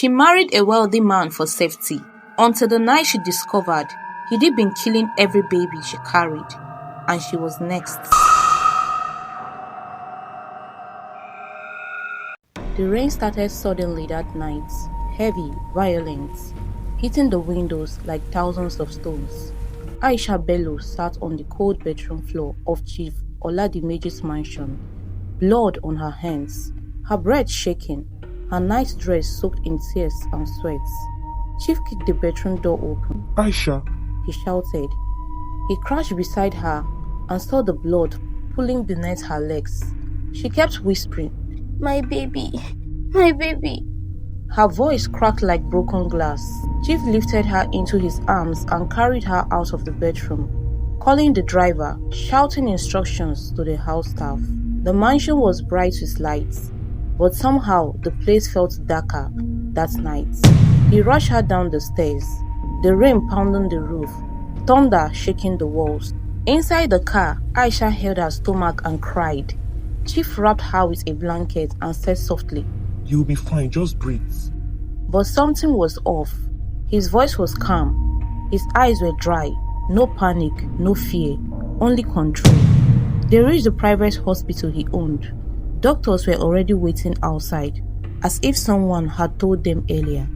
She married a wealthy man for safety, until the night she discovered he'd been killing every baby she carried, and she was next. The rain started suddenly that night, heavy, violent, hitting the windows like thousands of stones. Aisha Bello sat on the cold bedroom floor of Chief Oladimeji's mansion, blood on her hands, her breath shaking, her night dress soaked in tears and sweat. Chief kicked the bedroom door open. Aisha, he shouted. He crouched beside her and saw the blood pooling beneath her legs. She kept whispering, "My baby, my baby." Her voice cracked like broken glass. Chief lifted her into his arms and carried her out of the bedroom, calling the driver, shouting instructions to the house staff. The mansion was bright with lights, but somehow the place felt darker that night. He rushed her down the stairs, the rain pounding the roof, thunder shaking the walls. Inside the car, Aisha held her stomach and cried. Chief wrapped her with a blanket and said softly, "You'll be fine, just breathe." But something was off. His voice was calm. His eyes were dry. No panic, no fear, only control. They reached the private hospital he owned. Doctors were already waiting outside, as if someone had told them earlier.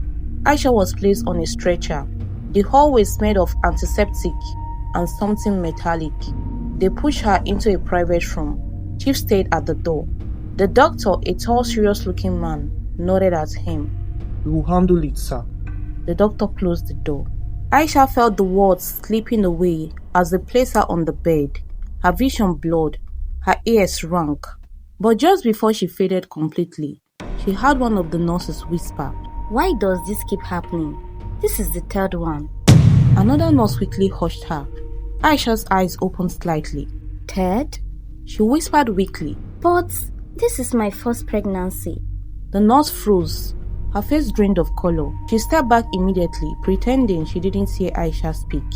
Aisha was placed on a stretcher. The hallway smelled of antiseptic and something metallic. They pushed her into a private room. Chief stayed at the door. The doctor, a tall, serious-looking man, nodded at him. "We will handle it, sir." The doctor closed the door. Aisha felt the words slipping away as they placed her on the bed. Her vision blurred. Her ears rang. But just before she faded completely, she heard one of the nurses whisper, "Why does this keep happening? This is the third one." Another nurse quickly hushed her. Aisha's eyes opened slightly. "Third?" she whispered weakly. "But this is my first pregnancy." The nurse froze. Her face drained of color. She stepped back immediately, pretending she didn't hear Aisha speak.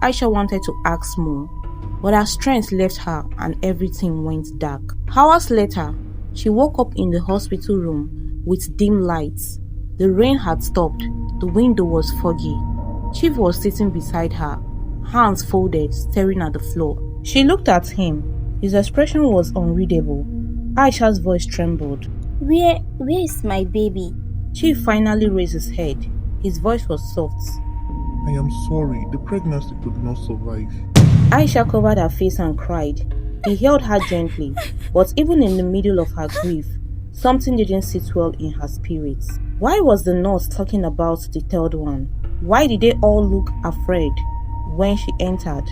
Aisha wanted to ask more, but her strength left her and everything went dark. Hours later, she woke up in the hospital room with dim lights. The rain had stopped. The window was foggy. Chief was sitting beside her, hands folded, staring at the floor. She looked at him. His expression was unreadable. Aisha's voice trembled. Where is my baby?" Chief finally raised his head. His voice was soft. "I am sorry, the pregnancy could not survive." Aisha covered her face and cried. He held her gently, but even in the middle of her grief, something didn't sit well in her spirits. Why was the nurse talking about the third one? Why did they all look afraid when she entered?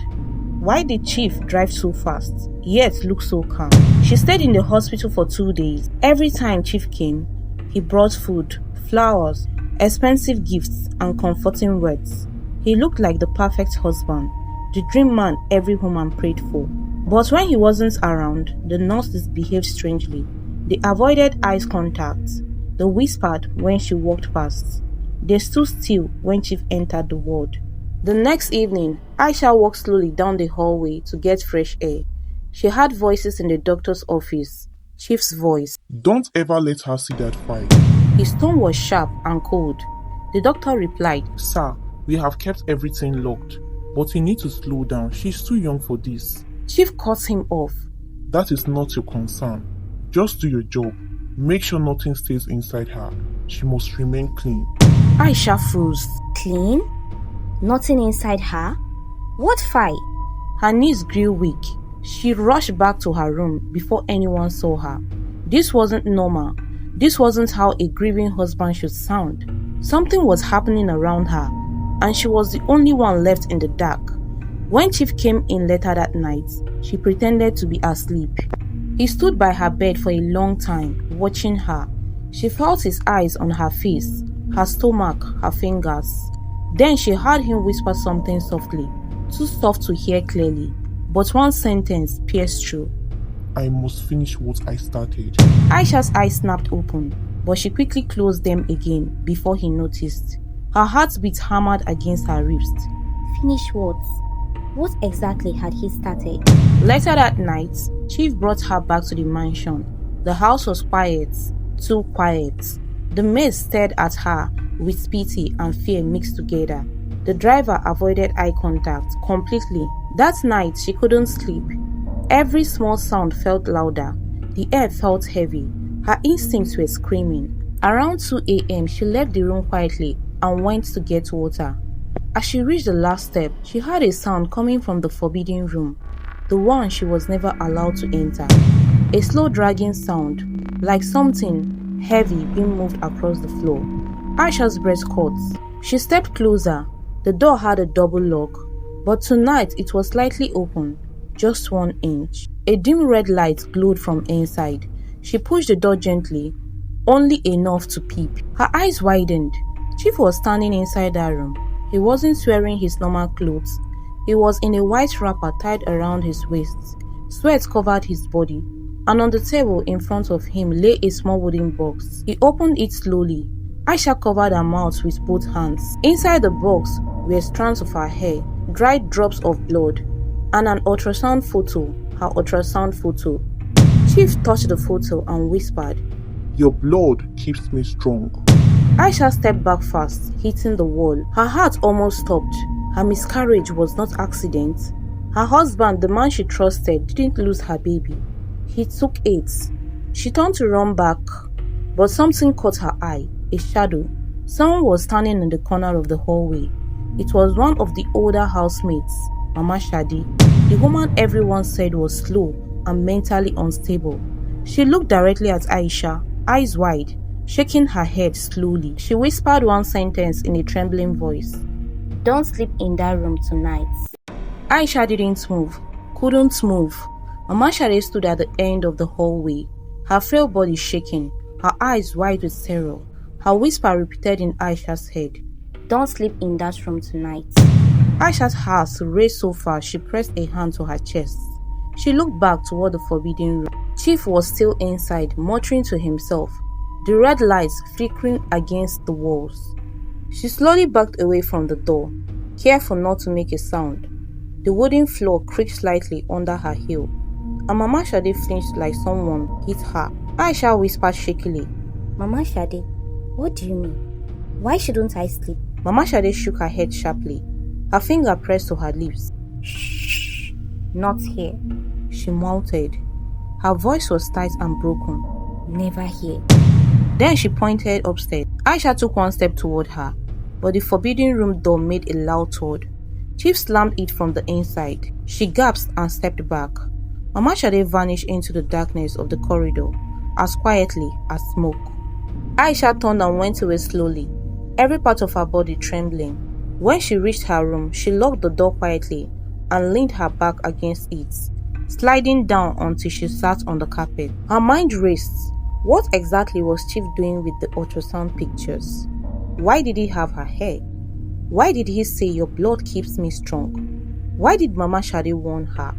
Why did Chief drive so fast, yet look so calm? She stayed in the hospital for 2 days. Every time Chief came, he brought food, flowers, expensive gifts, and comforting words. He looked like the perfect husband, the dream man every woman prayed for. But when he wasn't around, the nurses behaved strangely. They avoided eye contact. They whispered when she walked past. They stood still when Chief entered the ward. The next evening, Aisha walked slowly down the hallway to get fresh air. She heard voices in the doctor's office. Chief's voice. "Don't ever let her see that fight." His tone was sharp and cold. The doctor replied, "Sir, we have kept everything locked, but you need to slow down. She's too young for this." Chief cut him off. "That is not your concern. Just do your job. Make sure nothing stays inside her. She must remain clean." Aisha froze. "Clean? Nothing inside her? What fight?" Her knees grew weak. She rushed back to her room before anyone saw her. This wasn't normal. This wasn't how a grieving husband should sound. Something was happening around her, and she was the only one left in the dark. When Chief came in later that night, she pretended to be asleep. He stood by her bed for a long time, watching her. She felt his eyes on her face, her stomach, her fingers. Then she heard him whisper something softly, too soft to hear clearly, but one sentence pierced through. "I must finish what I started." Aisha's eyes snapped open, but she quickly closed them again before he noticed. Her heartbeat hammered against her ribs. "Finish what? What exactly had he started?" Later that night, Chief brought her back to the mansion. The house was quiet, too quiet. The maid stared at her with pity and fear mixed together. The driver avoided eye contact completely. That night, she couldn't sleep. Every small sound felt louder. The air felt heavy. Her instincts were screaming. Around 2 a.m., she left the room quietly and went to get water. As she reached the last step, she heard a sound coming from the forbidden room, the one she was never allowed to enter. A slow dragging sound, like something heavy being moved across the floor. Aisha's breast caught. She stepped closer. The door had a double lock, but tonight it was slightly open, just 1 inch. A dim red light glowed from inside. She pushed the door gently, only enough to peep. Her eyes widened. Chief was standing inside that room. He wasn't wearing his normal clothes. He was in a white wrapper tied around his waist. Sweat covered his body, and on the table in front of him lay a small wooden box. He opened it slowly. Aisha covered her mouth with both hands. Inside the box were strands of her hair, dried drops of blood, and an ultrasound photo, her ultrasound photo. Chief touched the photo and whispered, "Your blood keeps me strong." Aisha stepped back fast, hitting the wall. Her heart almost stopped. Her miscarriage was not accident. Her husband, the man she trusted, didn't lose her baby. He took it. She turned to run back, but something caught her eye, a shadow. Someone was standing in the corner of the hallway. It was one of the older housemates, Mama Shadi, the woman everyone said was slow and mentally unstable. She looked directly at Aisha, eyes wide, shaking her head slowly. She whispered one sentence in a trembling voice. Don't sleep in that room tonight. Aisha didn't move, couldn't move. Mama Shade stood at the end of the hallway, her frail body shaking, her eyes wide with terror. Her whisper repeated in Aisha's head. Don't sleep in that room tonight. Aisha's heart raised so fast she pressed a hand to her chest. She looked back toward the forbidden room. Chief was still inside, muttering to himself, the red lights flickering against the walls. She slowly backed away from the door, careful not to make a sound. The wooden floor creaked slightly under her heel, and Mama Shade flinched like someone hit her. Aisha whispered shakily, Mama Shade, what do you mean? Why shouldn't I sleep? Mama Shade shook her head sharply, her finger pressed to her lips. Shh, not here. She muttered. Her voice was tight and broken. Never here. Then she pointed upstairs. Aisha took one step toward her, but the forbidden room door made a loud thud. Chief slammed it from the inside. She gasped and stepped back. Mama Shade vanished into the darkness of the corridor, as quietly as smoke. Aisha turned and went away slowly, every part of her body trembling. When she reached her room, she locked the door quietly and leaned her back against it, sliding down until she sat on the carpet. Her mind raced. What exactly was Chief doing with the ultrasound pictures? Why did he have her hair? Why did he say your blood keeps me strong? Why did Mama Shade warn her?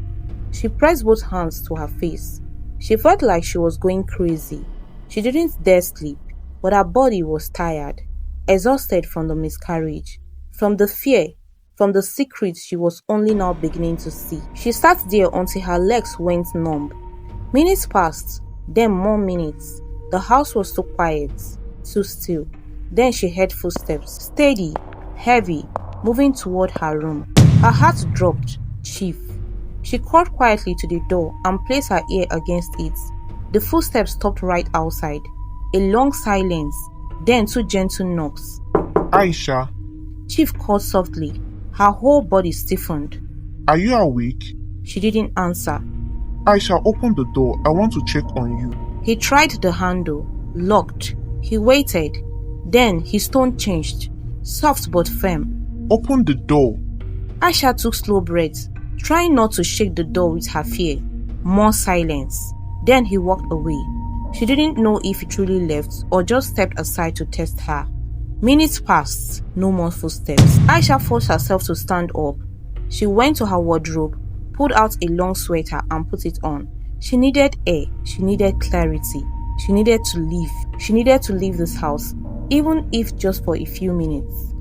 She pressed both hands to her face. She felt like she was going crazy. She didn't dare sleep, but her body was tired, exhausted from the miscarriage, from the fear, from the secrets she was only now beginning to see. She sat there until her legs went numb. Minutes passed, then more minutes. The house was so quiet, so still. Then she heard footsteps, steady, heavy, moving toward her room. Her heart dropped. Chief. She crawled quietly to the door and placed her ear against it. The footsteps stopped right outside. A long silence, then 2 gentle knocks. Aisha. Chief called softly. Her whole body stiffened. Are you awake? She didn't answer. Aisha, open the door. I want to check on you. He tried the handle, locked. He waited. Then his tone changed, soft but firm. Open the door. Aisha took slow breaths, trying not to shake the door with her fear. More silence. Then he walked away. She didn't know if he truly left or just stepped aside to test her. Minutes passed, no more footsteps. Aisha forced herself to stand up. She went to her wardrobe, pulled out a long sweater and put it on. She needed air, she needed clarity, she needed to leave. She needed to leave this house, even if just for a few minutes.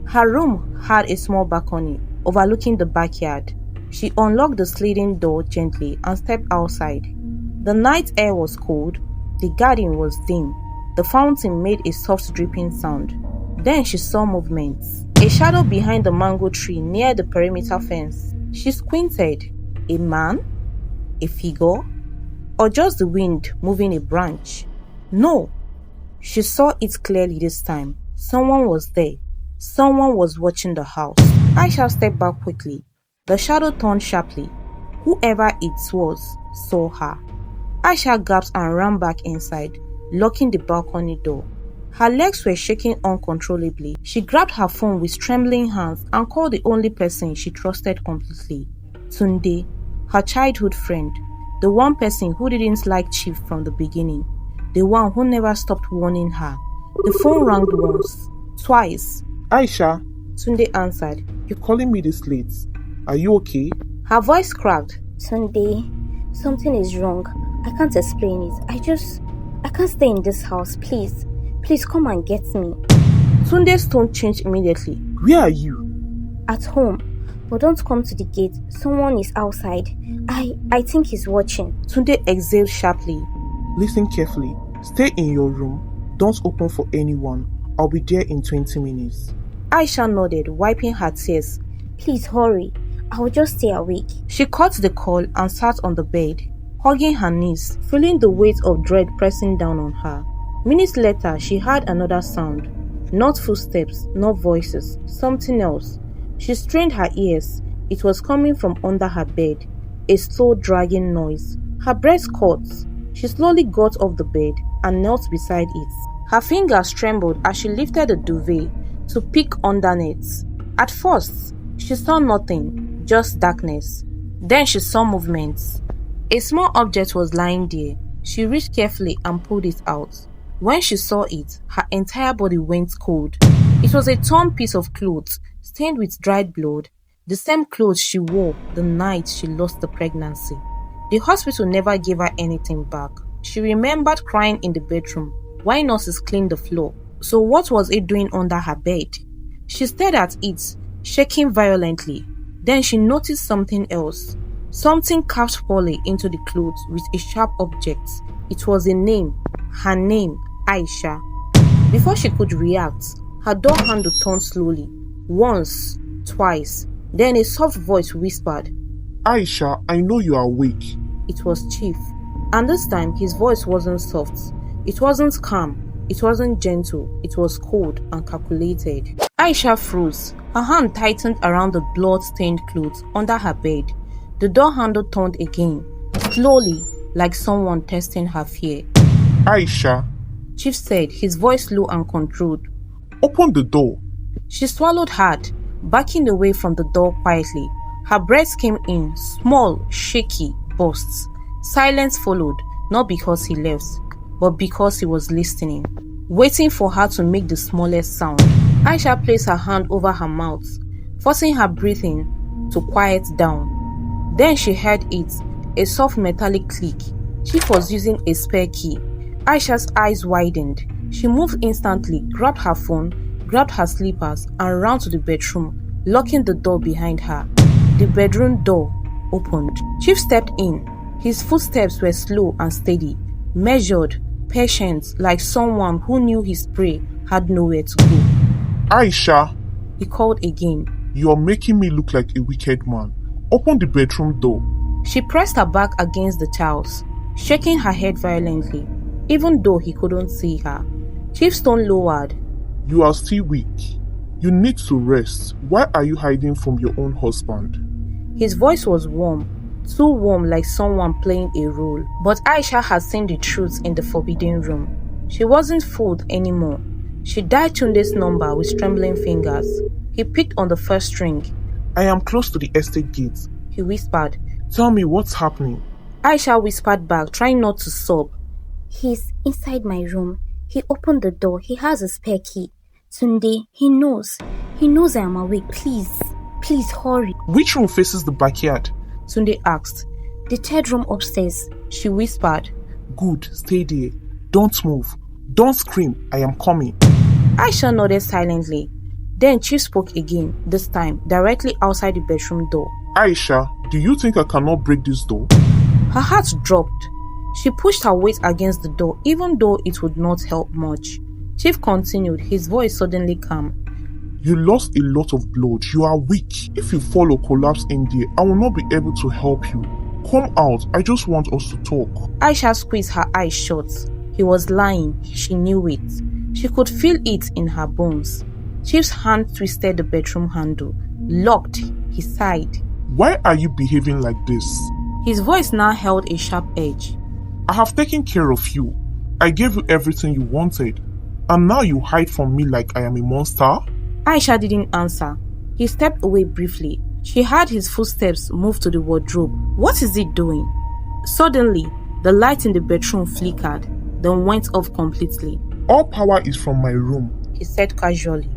Her room had a small balcony overlooking the backyard. She unlocked the sliding door gently and stepped outside. The night air was cold, the garden was dim, The fountain made a soft dripping sound. Then she saw movements. A shadow behind the mango tree near the perimeter fence. She squinted. A man? A figure? Or just the wind moving a branch? No. She saw it clearly this time. Someone was there. Someone was watching the house. Aisha stepped back quickly. The shadow turned sharply. Whoever it was saw her. Aisha gasped and ran back inside, locking the balcony door. Her legs were shaking uncontrollably. She grabbed her phone with trembling hands and called the only person she trusted completely, Tunde, her childhood friend, the one person who didn't like Chief from the beginning, the one who never stopped warning her. The phone rang once, twice. Aisha, Tunde answered. you're calling me this late. Are you okay? Her voice cracked. Sunday, something is wrong. I can't explain it. I can't stay in this house, please. Please come and get me. Tunde's tone changed immediately. Where are you? At home. But don't come to the gate. Someone is outside. I think he's watching. Tunde exhaled sharply. Listen carefully. Stay in your room. Don't open for anyone. I'll be there in 20 minutes. Aisha nodded, wiping her tears. Please hurry. I will just stay awake. She cut the call and sat on the bed, hugging her knees, feeling the weight of dread pressing down on her. Minutes later, she heard another sound. Not footsteps, not voices, something else. She strained her ears. It was coming from under her bed, a slow dragging noise. Her breath caught. She slowly got off the bed and knelt beside it. Her fingers trembled as she lifted the duvet to peek underneath. At first, she saw nothing, just darkness. Then she saw movements. A small object was lying there. She reached carefully and pulled it out. When she saw it, her entire body went cold. It was a torn piece of cloth, stained with dried blood, the same clothes she wore the night she lost the pregnancy. The hospital never gave her anything back. She remembered crying in the bedroom while nurses cleaned the floor. So what was it doing under her bed? She stared at it, shaking violently. Then she noticed something else. Something carved poorly into the clothes with a sharp object. It was a name. Her name, Aisha. Before she could react, her door handle turned slowly. Once, twice. Then a soft voice whispered, Aisha, I know you are awake. It was Chief. And this time, his voice wasn't soft. It wasn't calm. It wasn't gentle. It was cold and calculated. Aisha froze. Her hand tightened around the blood-stained clothes under her bed. The door handle turned again, slowly, like someone testing her fear. Aisha, Chief said, his voice low and controlled. Open the door. She swallowed hard, backing away from the door quietly. Her breath came in, small, shaky bursts. Silence followed, not because he left, but because he was listening, waiting for her to make the smallest sound. Aisha placed her hand over her mouth, forcing her breathing to quiet down. Then she heard it, a soft metallic click. Chief was using a spare key. Aisha's eyes widened. She moved instantly, grabbed her phone, grabbed her slippers, and ran to the bedroom, locking the door behind her. The bedroom door opened. Chief stepped in. His footsteps were slow and steady, measured, patient, like someone who knew his prey had nowhere to go. Aisha, He called again. you are making me look like a wicked man. Open the bedroom door. She pressed her back against the tiles, shaking her head violently, even though he couldn't see her. Chief's tone lowered. You are still weak. You need to rest. Why are you hiding from your own husband? His voice was warm, too warm, like someone playing a role. But Aisha had seen the truth in the forbidden room. She wasn't fooled anymore. She dialed Tunde's number with trembling fingers. He picked on the first string. I am close to the estate gate. He whispered. Tell me what's happening. Aisha whispered back, trying not to sob. He's inside my room. He opened the door. He has a spare key. Tunde, he knows. He knows I am awake. Please hurry. Which room faces the backyard? Tunde asked. The third room upstairs. She whispered. Good, stay there. Don't move. Don't scream. I am coming. Aisha nodded silently. Then Chief spoke again, this time directly outside the bedroom door. Aisha, do you think I cannot break this door? Her heart dropped. She pushed her weight against the door even though it would not help much. Chief continued, his voice suddenly calm. You lost a lot of blood. You are weak. If you fall or collapse in there, I will not be able to help you. Come out. I just want us to talk. Aisha squeezed her eyes shut. He was lying. She knew it. She could feel it in her bones. Chief's hand twisted the bedroom handle. Locked. He sighed. Why are you behaving like this? His voice now held a sharp edge. I have taken care of you. I gave you everything you wanted. And now you hide from me like I am a monster? Aisha didn't answer. He stepped away briefly. She heard his footsteps move to the wardrobe. What is he doing? Suddenly, the light in the bedroom flickered, then went off completely. All power is from my room, He said casually.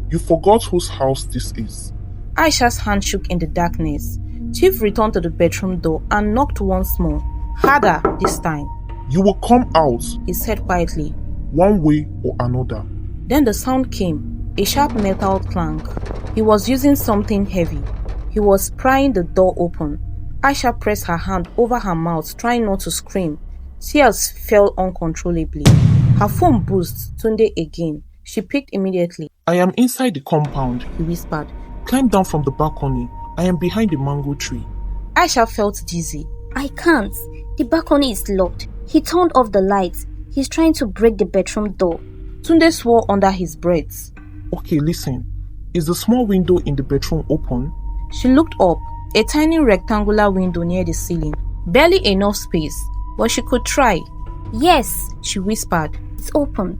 You forgot whose house this is. Aisha's hand shook in the darkness. Chief returned to the bedroom door and knocked once more, harder this time. You will come out, He said quietly. one way or another. Then the sound came, a sharp metal clank. He was using something heavy. He was prying the door open. Aisha pressed her hand over her mouth, trying not to scream. Tears fell uncontrollably. Her phone buzzed. Tunde again. She picked immediately. I am inside the compound. He whispered. Climb down from the balcony. I am behind the mango tree. Aisha felt dizzy. I can't. The balcony is locked. He turned off the lights. He's trying to break the bedroom door. Tunde swore under his breath. Okay, listen. Is the small window in the bedroom open? She looked up. A tiny rectangular window near the ceiling. Barely enough space, but she could try. Yes, She whispered. it's open.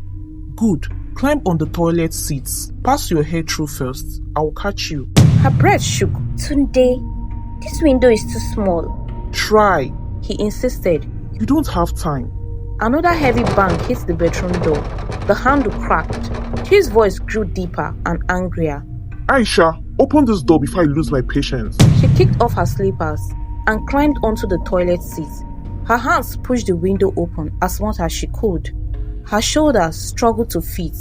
Good. Climb on the toilet seats. Pass your head through first. I will catch you. Her breath shook. Tunde, this window is too small. Try. He insisted. You don't have time. Another heavy bang hit the bedroom door. The handle cracked. His voice grew deeper and angrier. Aisha, open this door before I lose my patience. She kicked off her slippers and climbed onto the toilet seat. Her hands pushed the window open as much as she could. Her shoulders struggled to fit.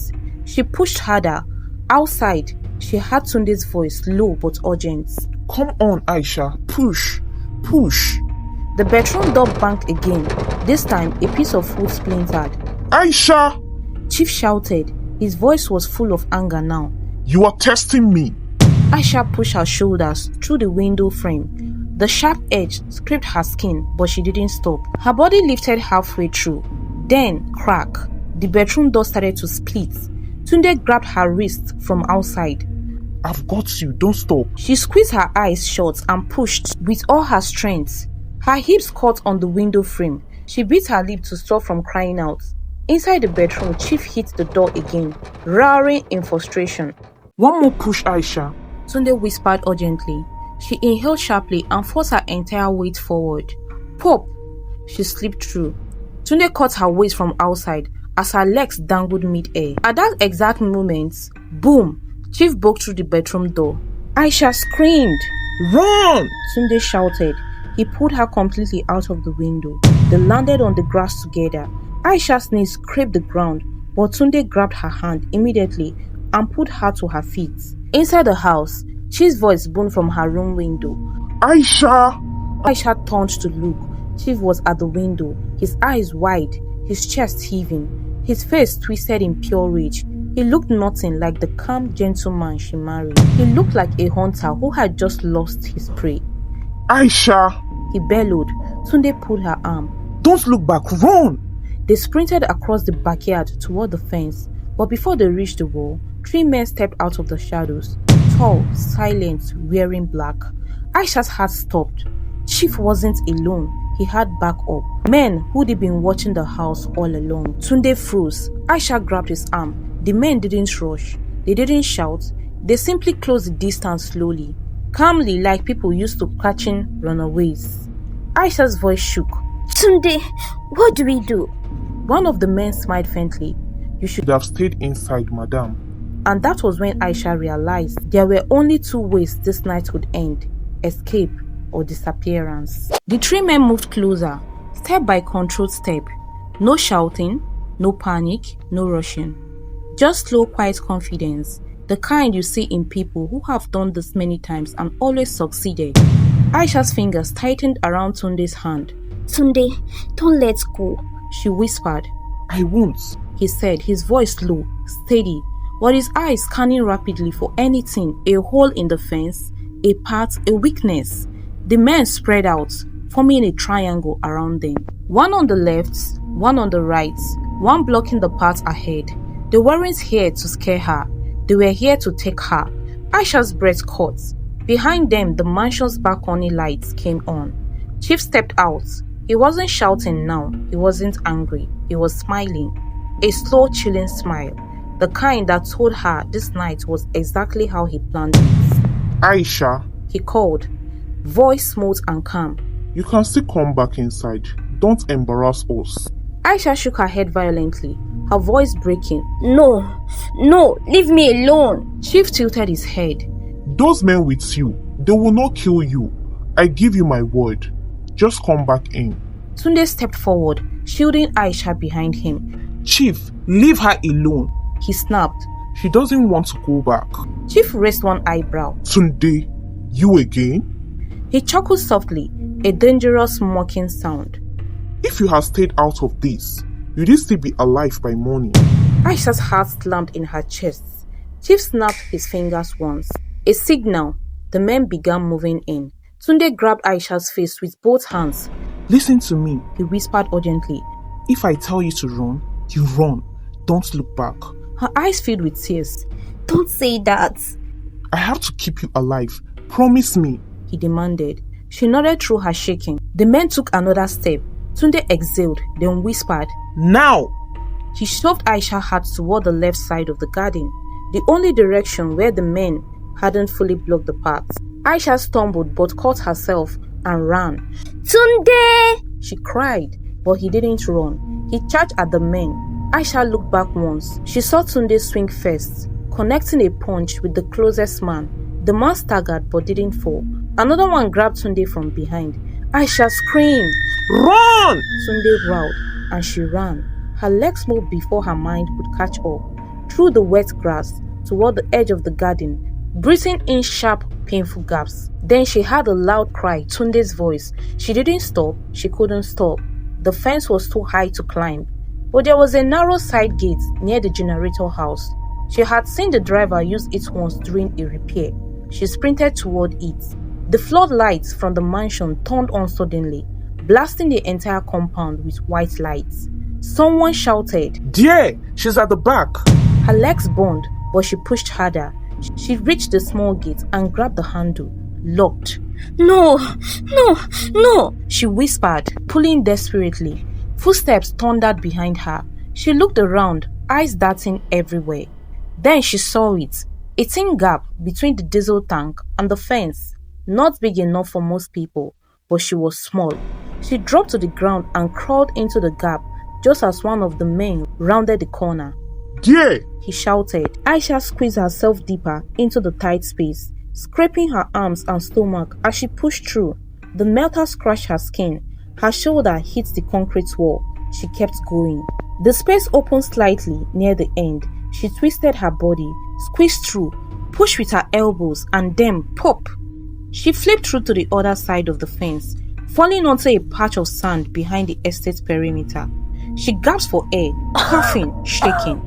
She pushed harder. Outside, she heard Tunde's voice, low but urgent. Come on, Aisha. Push. Push. The bedroom door banged again. This time, a piece of wood splintered. Aisha! Chief shouted. His voice was full of anger now. You are testing me. Aisha pushed her shoulders through the window frame. The sharp edge scraped her skin, but she didn't stop. Her body lifted halfway through. Then, crack. The bedroom door started to split. Tunde grabbed her wrist from outside. I've got you. Don't stop. She squeezed her eyes shut and pushed with all her strength. Her hips caught on the window frame. She bit her lip to stop from crying out. Inside the bedroom, Chief hit the door again, roaring in frustration. One more push, Aisha. Tunde whispered urgently. She inhaled sharply and forced her entire weight forward. Pop! She slipped through. Tunde caught her waist from outside as her legs dangled mid-air. At that exact moment, boom! Chief broke through the bedroom door. Aisha screamed. Run! Tunde shouted. He pulled her completely out of the window. They landed on the grass together. Aisha's knees scraped the ground, but Tunde grabbed her hand immediately and pulled her to her feet. Inside the house, Chief's voice boomed from her room window. Aisha! Aisha turned to look. Chief was at the window, his eyes wide, his chest heaving, his face twisted in pure rage. He looked nothing like the calm gentleman she married. He looked like a hunter who had just lost his prey. Aisha! He bellowed. Tunde pulled her arm. Don't look back, run! They sprinted across the backyard toward the fence, but before they reached the wall, 3 men stepped out of the shadows. Tall, silent, wearing black. Aisha's heart stopped. Chief wasn't alone. He had backup. Men who'd been watching the house all along. Tunde froze. Aisha grabbed his arm. The men didn't rush. They didn't shout. They simply closed the distance slowly, calmly, like people used to catching runaways. Aisha's voice shook. Tunde, what do we do? One of the men smiled faintly. You should have stayed inside, madam. And that was when Aisha realized there were only 2 ways this night would end: escape or disappearance. The 3 men moved closer, step by controlled step. No shouting, no panic, no rushing. Just slow, quiet confidence, the kind you see in people who have done this many times and always succeeded. Aisha's fingers tightened around Tunde's hand. Tunde, don't let go. She whispered. I won't, He said, his voice low, steady, but his eyes scanning rapidly for anything, a hole in the fence, a path, a weakness. The men spread out, forming a triangle around them. One on the left, one on the right, one blocking the path ahead. They weren't here to scare her. They were here to take her. Aisha's breath caught. Behind them, the mansion's balcony lights came on. Chief stepped out. He wasn't shouting now. He wasn't angry. He was smiling. A slow, chilling smile. The kind that told her this night was exactly how he planned it. Aisha, He called. Voice smooth and calm. you can still come back inside. Don't embarrass us. Aisha shook her head violently, her voice breaking. No, leave me alone. Chief tilted his head. Those men with you, they will not kill you. I give you my word. Just come back in. Tunde stepped forward, shielding Aisha behind him. Chief, leave her alone. He snapped. She doesn't want to go back. Chief raised one eyebrow. Tunde, you again? He chuckled softly, a dangerous mocking sound. If you had stayed out of this, you'd still be alive by morning. Aisha's heart slammed in her chest. Chief snapped his fingers once. A signal. The men began moving in. Tunde grabbed Aisha's face with both hands. Listen to me. He whispered urgently. If I tell you to run, you run. Don't look back. Her eyes filled with tears. Don't say that. I have to keep you alive. Promise me. He demanded. She nodded through her shaking. The men took another step. Tunde exhaled, then whispered. Now! He shoved Aisha hard toward the left side of the garden, the only direction where the men hadn't fully blocked the path. Aisha stumbled but caught herself and ran. Tunde! She cried, but he didn't run. He charged at the men. Aisha looked back once. She saw Tunde swing first, connecting a punch with the closest man. The man staggered but didn't fall. Another one grabbed Tunde from behind. Aisha screamed. Run! Tunde growled, and she ran. Her legs moved before her mind could catch up. Through the wet grass, toward the edge of the garden, breathing in sharp, painful gasps. Then she heard a loud cry, Tunde's voice. She didn't stop. She couldn't stop. The fence was too high to climb. But there was a narrow side gate near the generator house. She had seen the driver use it once during a repair. She sprinted toward it. The floodlights from the mansion turned on suddenly, blasting the entire compound with white lights. Someone shouted, There! She's at the back! Her legs burned, but she pushed harder. She reached the small gate and grabbed the handle. Locked. No! She whispered, pulling desperately. Footsteps thundered behind her. She looked around, eyes darting everywhere. Then she saw it. A thin gap between the diesel tank and the fence. Not big enough for most people, but she was small. She dropped to the ground and crawled into the gap just as one of the men rounded the corner. There! He shouted. Aisha squeezed herself deeper into the tight space, scraping her arms and stomach as she pushed through. The melter scratched her skin. Her shoulder hit the concrete wall. She kept going. The space opened slightly near the end. She twisted her body, squeezed through, pushed with her elbows, and then pop! She flipped through to the other side of the fence, falling onto a patch of sand behind the estate perimeter. She gasped for air, coughing, shaking.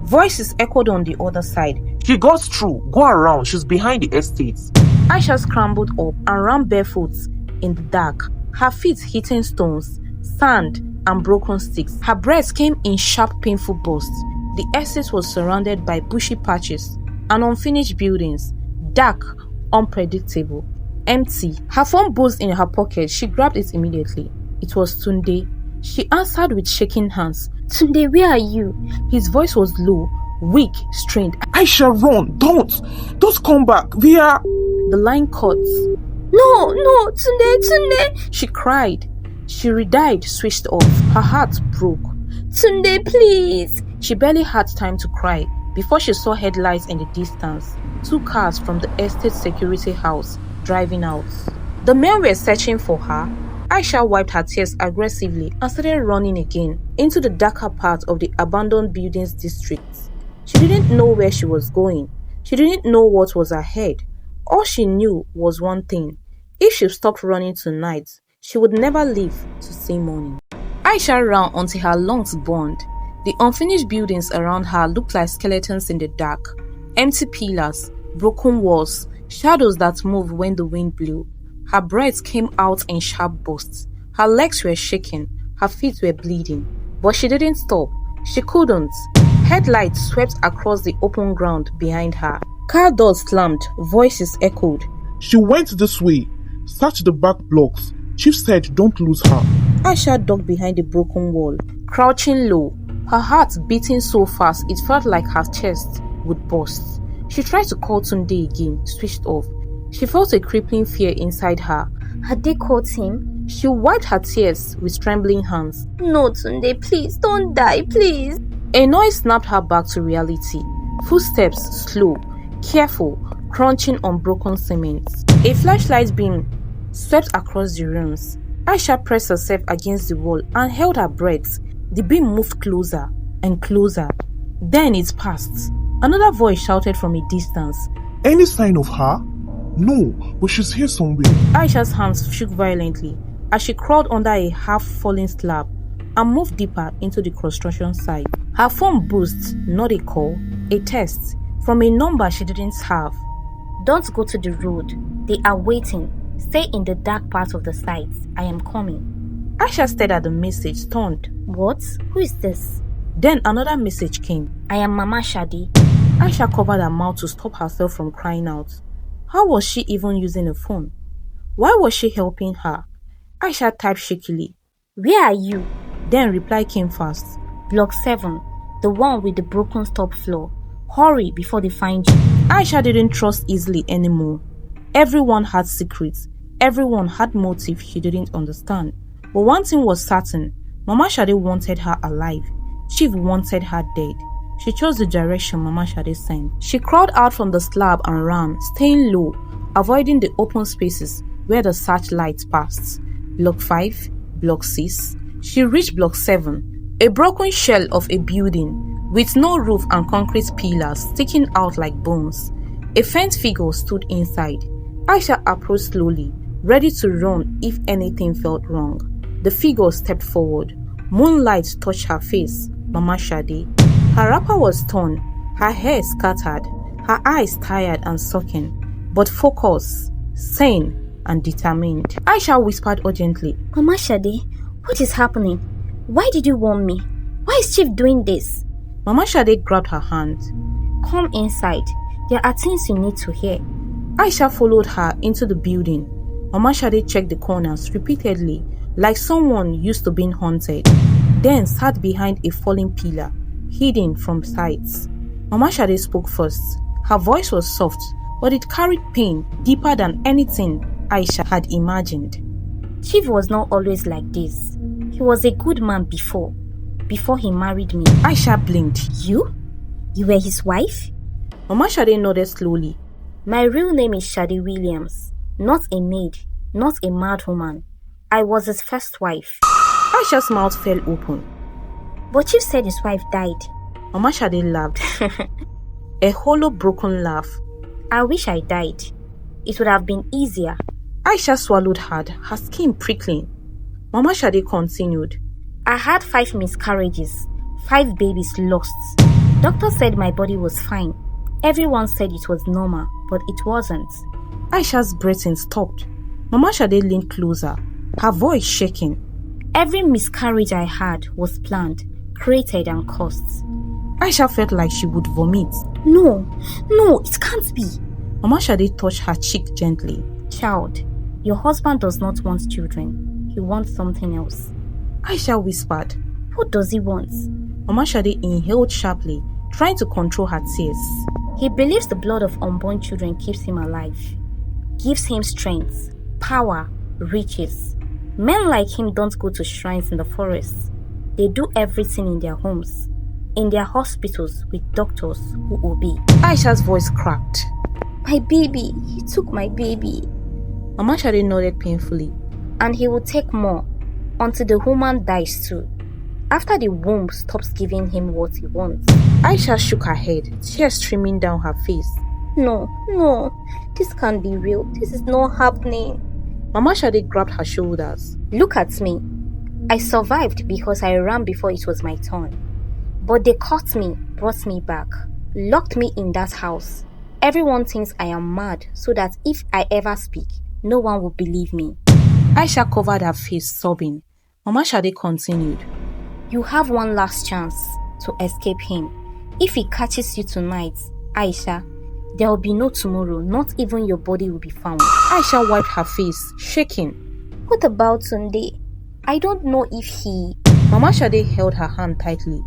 Voices echoed on the other side. She got through. Go around. She's behind the estate. Aisha scrambled up and ran barefoot in the dark, her feet hitting stones, sand, and broken sticks. Her breath came in sharp, painful bursts. The estate was surrounded by bushy patches and unfinished buildings, dark, unpredictable, empty. Her phone buzzed in her pocket. She grabbed it immediately. It was Tunde. She answered with shaking hands. Tunde, where are you? His voice was low, weak, strained. Aisha, run! Don't come back! We are... The line cut. No, Tunde! She cried. She redied, switched off. Her heart broke. Tunde, please! She barely had time to cry before she saw headlights in the distance. 2 cars from the estate security house driving out. The men were searching for her. Aisha wiped her tears aggressively and started running again into the darker part of the abandoned buildings district. She didn't know where she was going. She didn't know what was ahead. All she knew was one thing. If she stopped running tonight, She would never live to see morning. Aisha ran until her lungs burned. The unfinished buildings around her looked like skeletons in the dark. Empty pillars, broken walls, shadows that moved when the wind blew. Her breath came out in sharp bursts. Her legs were shaking, her feet were bleeding. But she didn't stop. She couldn't. Headlights swept across the open ground behind her. Car doors slammed, voices echoed. She went this way. Search the back blocks. Chief said don't lose her. Aisha ducked behind the broken wall, crouching low, her heart beating so fast it felt like her chest would burst. She tried to call Tunde again, switched off. She felt a crippling fear inside her. Had they caught him? She wiped her tears with trembling hands. No, Tunde, please, don't die, please. A noise snapped her back to reality. Footsteps, slow, careful, crunching on broken cement. A flashlight beam swept across the rooms. Aisha pressed herself against the wall and held her breath. The beam moved closer and closer. Then it passed. Another voice shouted from a distance. Any sign of her? No, but she's here somewhere. Aisha's hands shook violently as she crawled under a half-fallen slab and moved deeper into the construction site. Her phone buzzed, not a call, a text from a number she didn't have. Don't go to the road. They are waiting. Stay in the dark part of the site. I am coming. Aisha stared at the message, stunned. What? Who is this? Then another message came. I am Mama Shadi. Aisha covered her mouth to stop herself from crying out. How was she even using a phone? Why was she helping her? Aisha typed shakily. Where are you? Then reply came fast. Block 7, the one with the broken top floor. Hurry before they find you. Aisha didn't trust easily anymore. Everyone had secrets. Everyone had motives she didn't understand. But one thing was certain. Mama Shade wanted her alive. Chief wanted her dead. She chose the direction Mama Shade sent. She crawled out from the slab and ran, staying low, avoiding the open spaces where the searchlights passed. Block 5, Block 6. She reached Block 7, a broken shell of a building with no roof and concrete pillars sticking out like bones. A faint figure stood inside. Aisha approached slowly, ready to run if anything felt wrong. The figure stepped forward. Moonlight touched her face. Mama Shade. Her wrapper was torn, her hair scattered, her eyes tired and sunken, but focused, sane and determined. Aisha whispered urgently. Mama Shade, what is happening? Why did you warn me? Why is Chief doing this? Mama Shade grabbed her hand. Come inside. There are things you need to hear. Aisha followed her into the building. Mama Shade checked the corners repeatedly, like someone used to being haunted. Then sat behind a fallen pillar, hidden from sight. Mama Shade spoke first. Her voice was soft, but it carried pain deeper than anything Aisha had imagined. Chief was not always like this. He was a good man before he married me. Aisha blinked. You? You were his wife? Mama Shade nodded slowly. My real name is Shade Williams, not a maid, not a mad woman. I was his first wife. Aisha's mouth fell open. But Chief said his wife died. Mama Shade laughed. A hollow, broken laugh. I wish I died. It would have been easier. Aisha swallowed hard, her skin prickling. Mama Shade continued. I had 5 miscarriages, 5 babies lost. Doctor said my body was fine. Everyone said it was normal, but it wasn't. Aisha's breathing stopped. Mama Shade leaned closer, her voice shaking. Every miscarriage I had was planned, created and caused. Aisha felt like she would vomit. No, it can't be. Mama Shade touched her cheek gently. Child, your husband does not want children. He wants something else. Aisha whispered. What does he want? Mama Shade inhaled sharply, trying to control her tears. He believes the blood of unborn children keeps him alive, gives him strength, power, riches. Men like him don't go to shrines in the forests. They do everything in their homes, in their hospitals with doctors who obey. Aisha's voice cracked. My baby, he took my baby. Mama Shade nodded painfully. And he will take more, until the woman dies too. After the womb stops giving him what he wants. Aisha shook her head, tears streaming down her face. No, this can't be real. This is not happening. Mama Shade grabbed her shoulders. Look at me. I survived because I ran before it was my turn. But they caught me, brought me back, locked me in that house. Everyone thinks I am mad so that if I ever speak, no one will believe me. Aisha covered her face, sobbing. Mama Shade continued. You have one last chance to escape him. If he catches you tonight, Aisha, there will be no tomorrow. Not even your body will be found. Aisha wiped her face, shaking. What about Sunday? I don't know if he... Mama Shade held her hand tightly.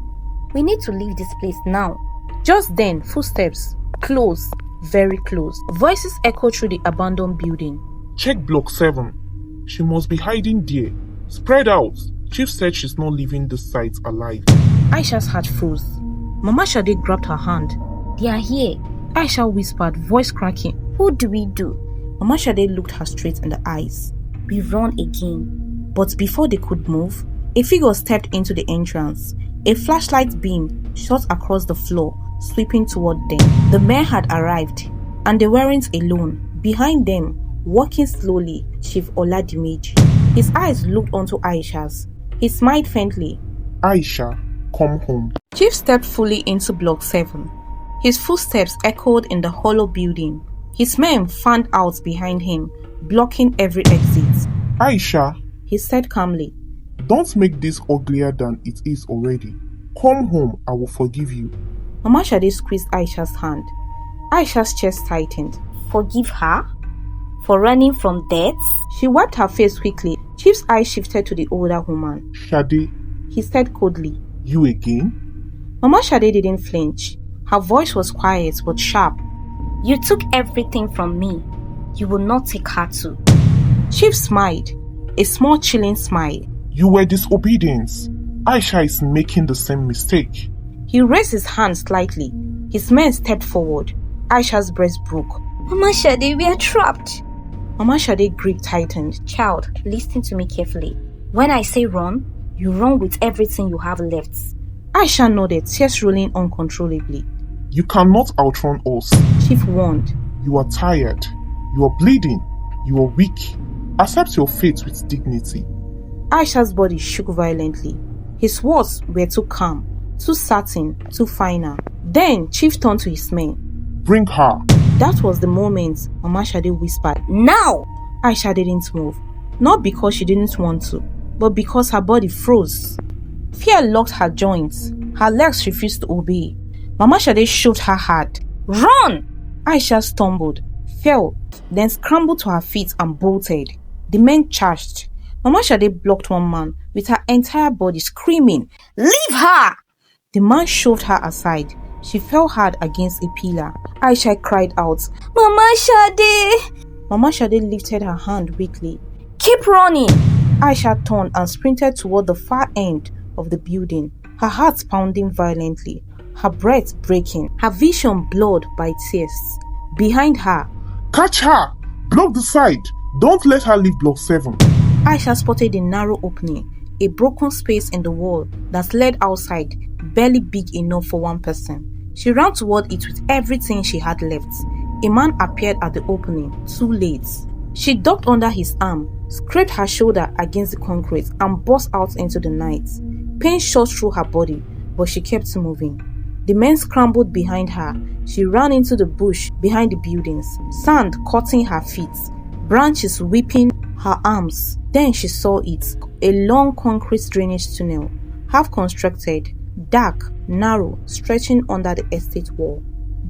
We need to leave this place now. Just then, footsteps. Close. Very close. Voices echoed through the abandoned building. Check block 7. She must be hiding there. Spread out. Chief said she's not leaving this site alive. Aisha's heart froze. Mama Shade grabbed her hand. They are here. Aisha whispered, voice cracking. What do we do? Mama Shade looked her straight in the eyes. We run again. But before they could move, a figure stepped into the entrance. A flashlight beam shot across the floor, sweeping toward them. The men had arrived, and they weren't alone. Behind them, walking slowly, Chief Oladimeji. His eyes looked onto Aisha's. He smiled faintly. Aisha, come home. Chief stepped fully into block 7. His footsteps echoed in the hollow building. His men fanned out behind him, blocking every exit. Aisha, he said calmly. Don't make this uglier than it is already. Come home, I will forgive you. Mama Shade squeezed Aisha's hand. Aisha's chest tightened. Forgive her? For running from death? She wiped her face quickly. Chief's eyes shifted to the older woman. Shade, he said coldly. You again? Mama Shade didn't flinch. Her voice was quiet but sharp. You took everything from me. You will not take her too. Chief smiled. A small chilling smile. You were disobedient. Aisha is making the same mistake. He raised his hand slightly. His men stepped forward. Aisha's breast broke. Mama Shade, we are trapped. Mama Shade grip tightened. Child, listen to me carefully. When I say run, you run with everything you have left. Aisha nodded, tears rolling uncontrollably. You cannot outrun us. Chief warned. You are tired. You are bleeding. You are weak. Accept your fate with dignity. Aisha's body shook violently. His words were too calm, too certain, too final. Then Chief turned to his men. Bring her. That was the moment Mama Shade whispered. Now! Aisha didn't move. Not because she didn't want to, but because her body froze. Fear locked her joints. Her legs refused to obey. Mama Shade shoved her hard. Run! Aisha stumbled, fell, then scrambled to her feet and bolted. The men charged. Mama Shade blocked one man with her entire body, screaming, Leave her! The man shoved her aside. She fell hard against a pillar. Aisha cried out, Mama Shade! Mama Shade lifted her hand weakly. Keep running! Aisha turned and sprinted toward the far end of the building, her heart pounding violently, her breath breaking, her vision blurred by tears. Behind her, catch her! Block the side! Don't let her leave block 7. Aisha spotted a narrow opening, a broken space in the wall that led outside, barely big enough for one person. She ran toward it with everything she had left. A man appeared at the opening, too late. She ducked under his arm, scraped her shoulder against the concrete, and burst out into the night. Pain shot through her body, but she kept moving. The men scrambled behind her. She ran into the bush behind the buildings, sand cutting her feet, branches whipping her arms. Then she saw it, a long concrete drainage tunnel, half constructed, dark, narrow, stretching under the estate wall.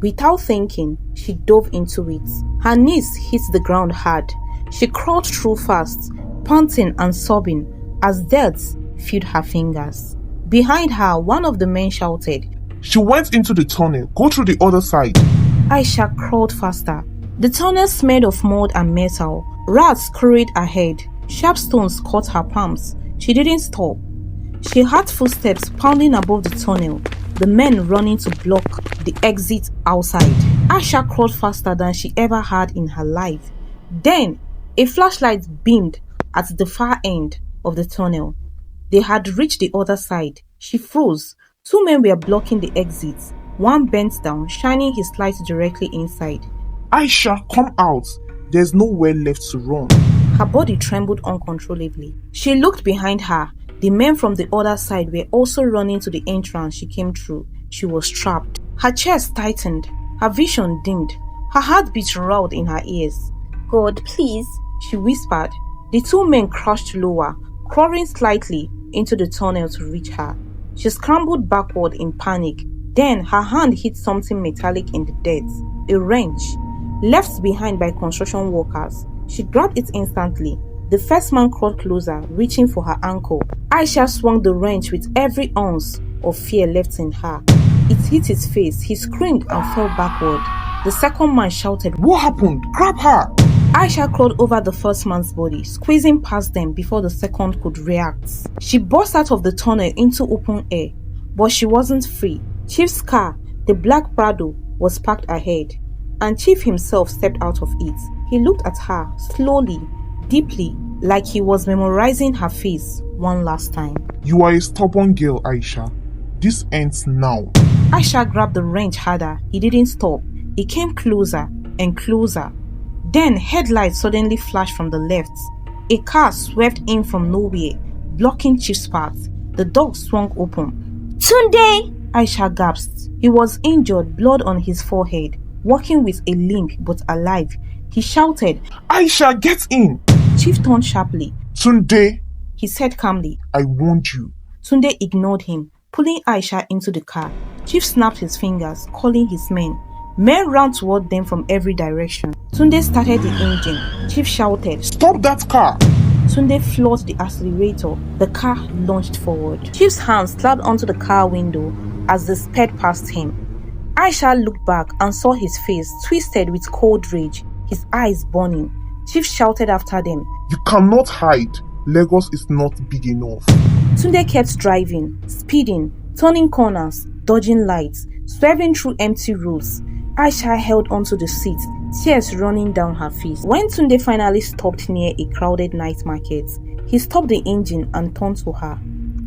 Without thinking, she dove into it. Her knees hit the ground hard. She crawled through fast, panting and sobbing as death filled her fingers. Behind her, one of the men shouted, She went into the tunnel. Go through the other side. Aisha crawled faster. The tunnel smelled of mud and metal. Rats scurried ahead. Sharp stones cut her palms. She didn't stop. She heard footsteps pounding above the tunnel, the men running to block the exit outside. Aisha crawled faster than she ever had in her life. Then, a flashlight beamed at the far end of the tunnel. They had reached the other side. She froze. 2 men were blocking the exit. One bent down, shining his light directly inside. Aisha, come out. There's nowhere left to run. Her body trembled uncontrollably. She looked behind her. The men from the other side were also running to the entrance she came through. She was trapped. Her chest tightened. Her vision dimmed. Her heartbeat roared in her ears. God, please, she whispered. The two men crouched lower, crawling slightly into the tunnel to reach her. She scrambled backward in panic. Then her hand hit something metallic in the dirt, a wrench. Left behind by construction workers, she grabbed it instantly. The first man crawled closer, reaching for her ankle. Aisha swung the wrench with every ounce of fear left in her. It hit his face. He screamed and fell backward. The second man shouted, "What happened? Grab her!" Aisha crawled over the first man's body, squeezing past them before the second could react. She burst out of the tunnel into open air, but she wasn't free. Chief's car, the black Prado, was parked ahead, and Chief himself stepped out of it. He looked at her, slowly, deeply, like he was memorizing her face one last time. "You are a stubborn girl, Aisha. This ends now." Aisha grabbed the wrench harder. He didn't stop. He came closer and closer. Then headlights suddenly flashed from the left. A car swerved in from nowhere, blocking Chief's path. The door swung open. Tunde! Aisha gasped. He was injured, blood on his forehead, walking with a limp but alive. He shouted, "Aisha, get in!" Chief turned sharply. "Tunde," he said calmly. "I warned you." Tunde ignored him, pulling Aisha into the car. Chief snapped his fingers, calling his men. Men ran toward them from every direction. Tunde started the engine. Chief shouted, "Stop that car!" Tunde floored the accelerator. The car launched forward. Chief's hands slapped onto the car window as they sped past him. Aisha looked back and saw his face twisted with cold rage, his eyes burning. Chief shouted after them, "You cannot hide. Lagos is not big enough." Tunde kept driving, speeding, turning corners, dodging lights, swerving through empty roads. Aisha held onto the seat, tears running down her face. When Tunde finally stopped near a crowded night market, he stopped the engine and turned to her.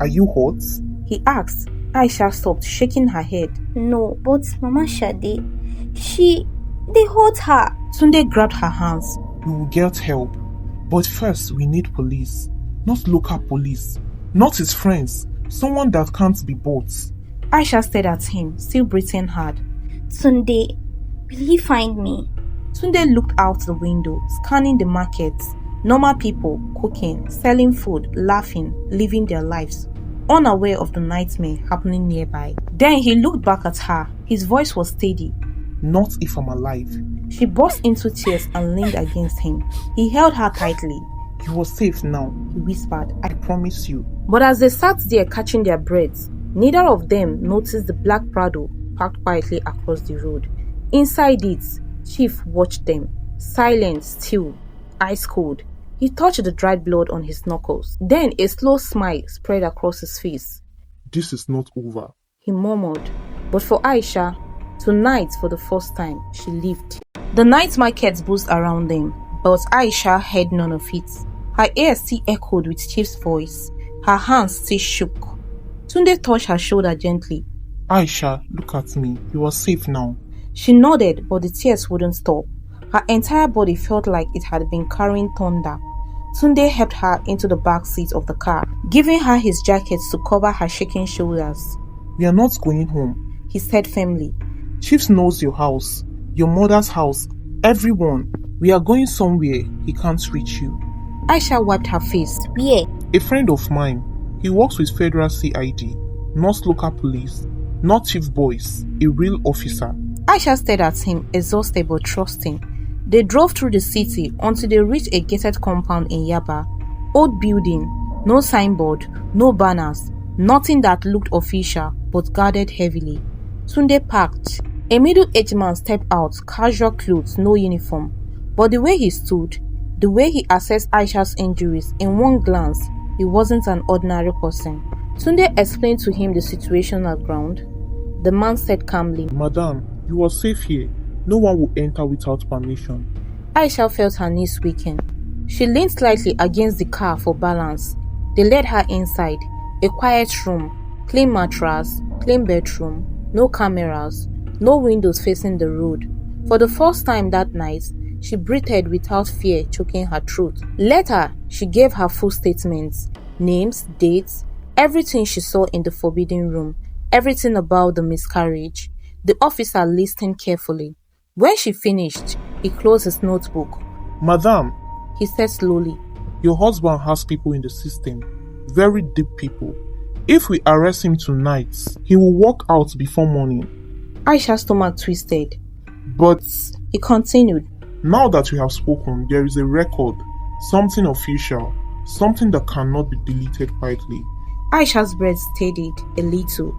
"Are you hot?" he asked. Aisha stopped, shaking her head. No, but Mama Shade, they hurt her. Tunde grabbed her hands. "We will get help. But first we need police. Not local police. Not his friends. Someone that can't be bought." Aisha stared at him, still breathing hard. Tunde, will he find me? Tunde looked out the window, scanning the markets. Normal people, cooking, selling food, laughing, living their lives, unaware of the nightmare happening nearby. Then he looked back at her. His voice was steady. "Not if I'm alive." She burst into tears and leaned against him. He held her tightly. "You are safe now," he whispered. "I promise you." But as they sat there catching their breaths, neither of them noticed the black Prado parked quietly across the road. Inside it, Chief watched them, silent, still, ice cold. He touched the dried blood on his knuckles. Then a slow smile spread across his face. "This is not over," he murmured. But for Aisha, tonight for the first time, she lived. The night markets buzzed around them, but Aisha heard none of it. Her ears still echoed with Chief's voice. Her hands still shook. Tunde touched her shoulder gently. "Aisha, look at me. You are safe now." She nodded, but the tears wouldn't stop. Her entire body felt like it had been carrying thunder. Tunde helped her into the back seat of the car, giving her his jacket to cover her shaking shoulders. "We are not going home," he said firmly. "Chief knows your house, your mother's house, everyone. We are going somewhere he can't reach you." Aisha wiped her face. Where? "A friend of mine. He works with Federal CID, not local police, not chief boys, a real officer." Aisha stared at him, exhausted but trusting. They drove through the city until they reached a gated compound in Yaba. Old building, no signboard, no banners, nothing that looked official but guarded heavily. Tunde parked. A middle-aged man stepped out, casual clothes, no uniform. But the way he stood, the way he assessed Aisha's injuries, in one glance, he wasn't an ordinary person. Tunde explained to him the situation at ground. The man said calmly, "Madam, you are safe here. No one will enter without permission." Aisha felt her knees weaken. She leaned slightly against the car for balance. They led her inside. A quiet room, clean mattress, clean bedroom, no cameras, no windows facing the road. For the first time that night, She breathed without fear choking her throat. Later, she gave her full statements, names, dates, everything she saw in the forbidden room, everything about the miscarriage. The officer listened carefully. When she finished, he closed his notebook. Madam, He said slowly, your husband has people in the system, very deep people. If we arrest him tonight, he will walk out before morning. Aisha's stomach twisted. But He continued, now that you have spoken, there is a record, something official, something that cannot be deleted quietly. Aisha's breath steadied a little.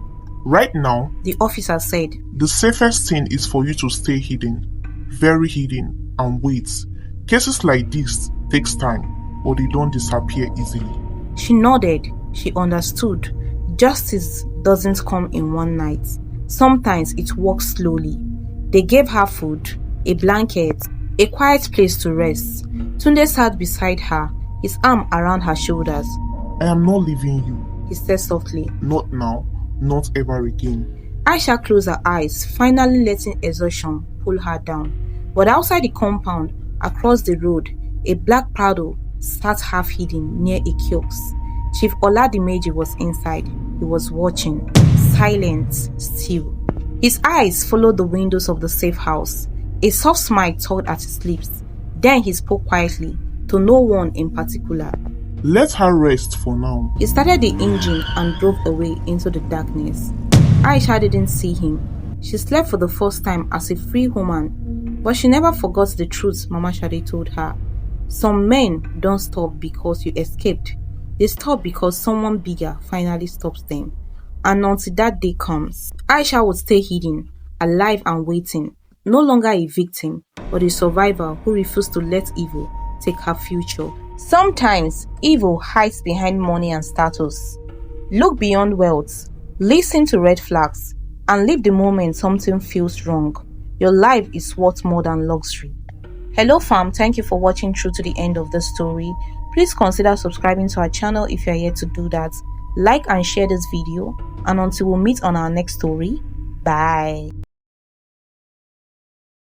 Right now, The officer said, the safest thing is for you to stay hidden, very hidden, and wait. Cases like this takes time, but they don't disappear easily. She nodded. She understood. Justice doesn't come in one night. Sometimes it walks slowly. They gave her food, a blanket, a quiet place to rest. Tunde sat beside her, his arm around her shoulders. I am not leaving you. He said softly. Not now, not ever again. Aisha closed her eyes, finally letting exhaustion pull her down. But outside the compound, across the road, a black Prado sat half hidden near a kiosk. Chief Oladimeji was inside. He was watching, silent, still. His eyes followed the windows of the safe house. A soft smile tugged at his lips. Then he spoke quietly, to no one in particular. Let her rest for now. He started the engine and drove away into the darkness. Aisha didn't see him. She slept for the first time as a free woman, but she never forgot the truth Mama Shade told her. Some men don't stop because you escaped. They stop because someone bigger finally stops them. And until that day comes, Aisha would stay hidden, alive and waiting, no longer a victim, but a survivor who refused to let evil take her future. Sometimes evil hides behind money and status. Look beyond wealth, listen to red flags, and live the moment something feels wrong. Your life is worth more than luxury. Hello fam, thank you for watching through to the end of the story. Please consider subscribing to our channel if you are yet to do that. Like and share this video, and until we meet on our next story, bye.